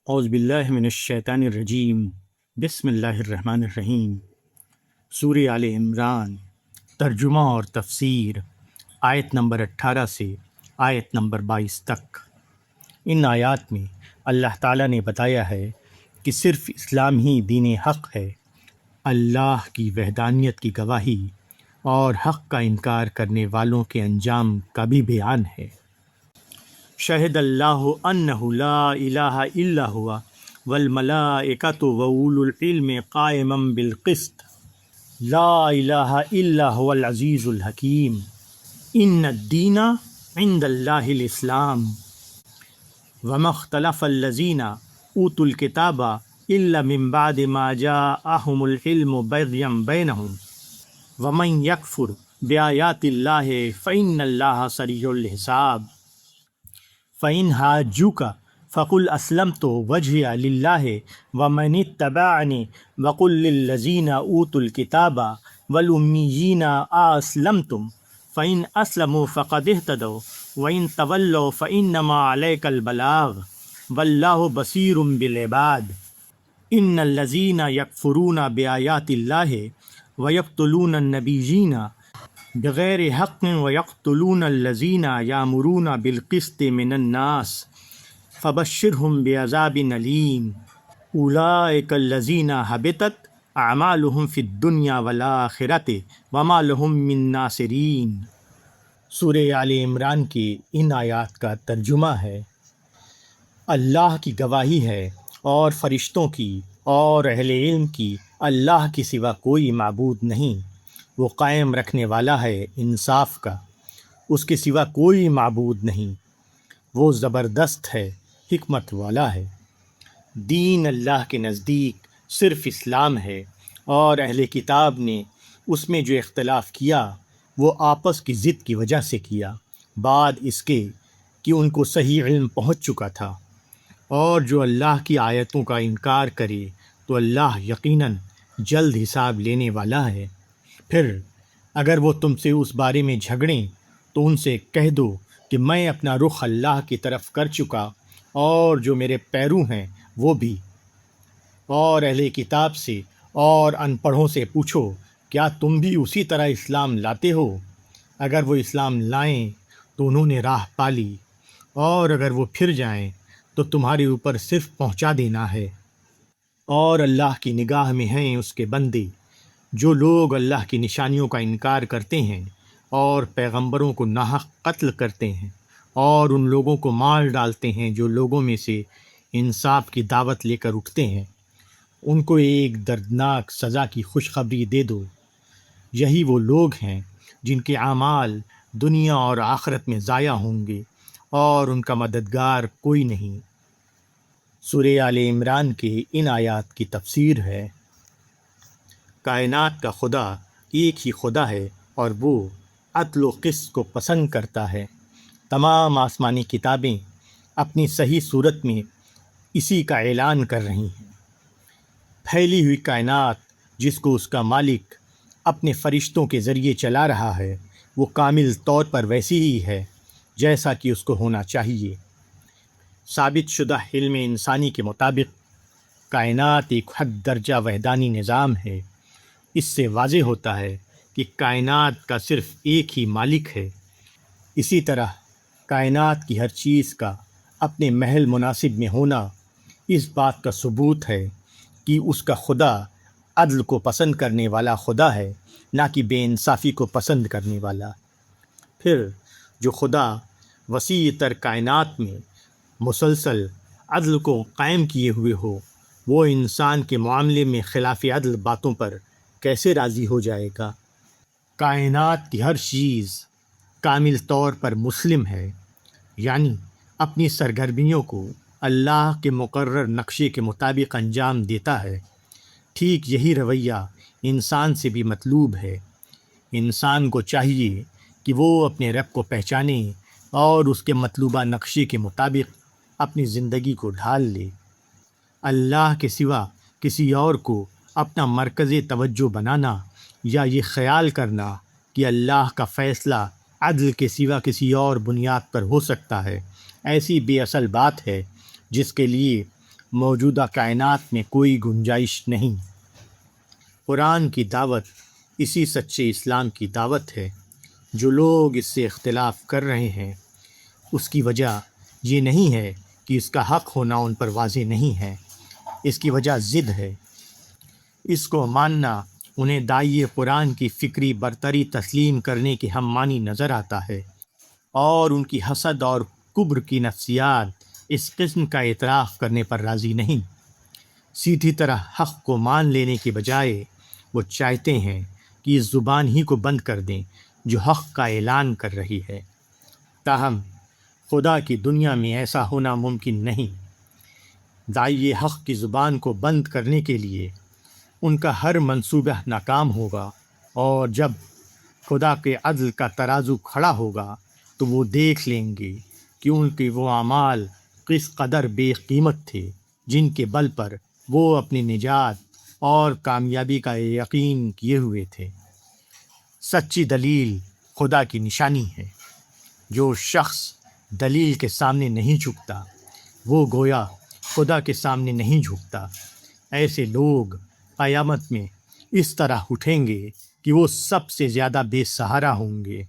اعوذ باللہ من الشیطان الرجیم بسم اللہ الرحمن الرحیم۔ سورہ آل عمران، ترجمہ اور تفسیر، آیت نمبر 18 سے آیت نمبر 22 تک۔ ان آیات میں اللہ تعالیٰ نے بتایا ہے کہ صرف اسلام ہی دین حق ہے، اللہ کی وحدانیت کی گواہی اور حق کا انکار کرنے والوں کے انجام کا بھی بیان ہے۔ شہد اللہ انہ لا الہ الا ہوا والملائکۃ واولو العلم قائما بالقسط لا الہ الا هو العزیز الحکیم ان الدین عند اللہ الاسلام وما اختلف الذین اوتوا الکتاب الا من بعد ما جاءہم العلم بغیا بینہم ومن یکفر بآیات اللہ فإن اللہ سریع الحساب فَإِنْ حَاجُّوكَ فَقُلْ أَسْلَمْتُ وَجْهِيَ لِلَّهِ وَمَنِ اتَّبَعَنِي وَقُلْ لِلَّذِينَ أُوتُوا الْكِتَابَ وَالْأُمِّيِّينَ أَأَسْلَمْتُمْ فَإِنْ أَسْلَمُوا فَقَدِ اهْتَدَوْا وَإِنْ تَوَلَّوْا فَإِنَّمَا عَلَيْكَ الْبَلَاغُ وَاللَّهُ بَصِيرٌ بِالْعِبَادِ إِنَّ الَّذِينَ يَكْفُرُونَ بِآيَاتِ اللَّهِ وَيَقْتُلُونَ النَّبِيِّينَ بغیر حق ویقتلون الذین یامرون بالقسط من الناس فبشرهم بعذاب علیم اولئک الذین حبطت اعمالهم فی الدنیا والآخرۃ وما لهم من ناصرین۔ سورہ آل عمران کی ان آیات کا ترجمہ ہے۔ اللہ کی گواہی ہے اور فرشتوں کی اور اہل علم کی اللہ کے سوا کوئی معبود نہیں، وہ قائم رکھنے والا ہے انصاف کا، اس کے سوا کوئی معبود نہیں، وہ زبردست ہے، حکمت والا ہے۔ دین اللہ کے نزدیک صرف اسلام ہے، اور اہل کتاب نے اس میں جو اختلاف کیا وہ آپس کی ضد کی وجہ سے کیا، بعد اس کے کہ ان کو صحیح علم پہنچ چکا تھا۔ اور جو اللہ کی آیتوں کا انکار کرے تو اللہ یقیناً جلد حساب لینے والا ہے۔ پھر اگر وہ تم سے اس بارے میں جھگڑیں تو ان سے کہہ دو کہ میں اپنا رخ اللہ کی طرف کر چکا، اور جو میرے پیرو ہیں وہ بھی۔ اور اہل کتاب سے اور ان پڑھوں سے پوچھو، کیا تم بھی اسی طرح اسلام لاتے ہو؟ اگر وہ اسلام لائیں تو انہوں نے راہ پالی، اور اگر وہ پھر جائیں تو تمہارے اوپر صرف پہنچا دینا ہے۔ اور اللہ کی نگاہ میں ہیں اس کے بندے جو لوگ اللہ کی نشانیوں کا انکار کرتے ہیں اور پیغمبروں کو ناحق قتل کرتے ہیں، اور ان لوگوں کو مار ڈالتے ہیں جو لوگوں میں سے انصاف کی دعوت لے کر اٹھتے ہیں، ان کو ایک دردناک سزا کی خوشخبری دے دو۔ یہی وہ لوگ ہیں جن کے اعمال دنیا اور آخرت میں ضائع ہوں گے، اور ان کا مددگار کوئی نہیں۔ سورہ آل عمران کے ان آیات کی تفسیر ہے۔ کائنات کا خدا ایک ہی خدا ہے، اور وہ عدل و قسط کو پسند کرتا ہے۔ تمام آسمانی کتابیں اپنی صحیح صورت میں اسی کا اعلان کر رہی ہیں۔ پھیلی ہوئی کائنات جس کو اس کا مالک اپنے فرشتوں کے ذریعے چلا رہا ہے، وہ کامل طور پر ویسی ہی ہے جیسا کہ اس کو ہونا چاہیے۔ ثابت شدہ علم انسانی کے مطابق کائنات ایک حد درجہ وحدانی نظام ہے۔ اس سے واضح ہوتا ہے کہ کائنات کا صرف ایک ہی مالک ہے۔ اسی طرح کائنات کی ہر چیز کا اپنے محل مناسب میں ہونا اس بات کا ثبوت ہے کہ اس کا خدا عدل کو پسند کرنے والا خدا ہے، نہ کہ بے انصافی کو پسند کرنے والا۔ پھر جو خدا وسیع تر کائنات میں مسلسل عدل کو قائم کیے ہوئے ہو، وہ انسان کے معاملے میں خلاف عدل باتوں پر کیسے راضی ہو جائے گا؟ کائنات کی ہر چیز کامل طور پر مسلم ہے، یعنی اپنی سرگرمیوں کو اللہ کے مقرر نقشے کے مطابق انجام دیتا ہے۔ ٹھیک یہی رویہ انسان سے بھی مطلوب ہے۔ انسان کو چاہیے کہ وہ اپنے رب کو پہچانے اور اس کے مطلوبہ نقشے کے مطابق اپنی زندگی کو ڈھال لے۔ اللہ کے سوا کسی اور کو اپنا مرکز توجہ بنانا یا یہ خیال کرنا کہ اللہ کا فیصلہ عدل کے سوا کسی اور بنیاد پر ہو سکتا ہے، ایسی بے اصل بات ہے جس کے لیے موجودہ کائنات میں کوئی گنجائش نہیں۔ قرآن کی دعوت اسی سچے اسلام کی دعوت ہے۔ جو لوگ اس سے اختلاف کر رہے ہیں اس کی وجہ یہ نہیں ہے کہ اس کا حق ہونا ان پر واضح نہیں ہے، اس کی وجہ ضد ہے۔ اس کو ماننا انہیں داعی قرآن کی فکری برتری تسلیم کرنے کے ہم معنی نظر آتا ہے، اور ان کی حسد اور کبر کی نفسیات اس قسم کا اعتراف کرنے پر راضی نہیں۔ سیدھی طرح حق کو مان لینے کے بجائے وہ چاہتے ہیں کہ اس زبان ہی کو بند کر دیں جو حق کا اعلان کر رہی ہے۔ تاہم خدا کی دنیا میں ایسا ہونا ممکن نہیں۔ داعی حق کی زبان کو بند کرنے کے لیے ان کا ہر منصوبہ ناکام ہوگا، اور جب خدا کے عدل کا ترازو کھڑا ہوگا تو وہ دیکھ لیں گے کہ ان کے وہ اعمال کس قدر بے قیمت تھے جن کے بل پر وہ اپنی نجات اور کامیابی کا یقین کیے ہوئے تھے۔ سچی دلیل خدا کی نشانی ہے۔ جو شخص دلیل کے سامنے نہیں جھکتا وہ گویا خدا کے سامنے نہیں جھکتا۔ ایسے لوگ قیامت میں اس طرح اٹھیں گے کہ وہ سب سے زیادہ بے سہارا ہوں گے۔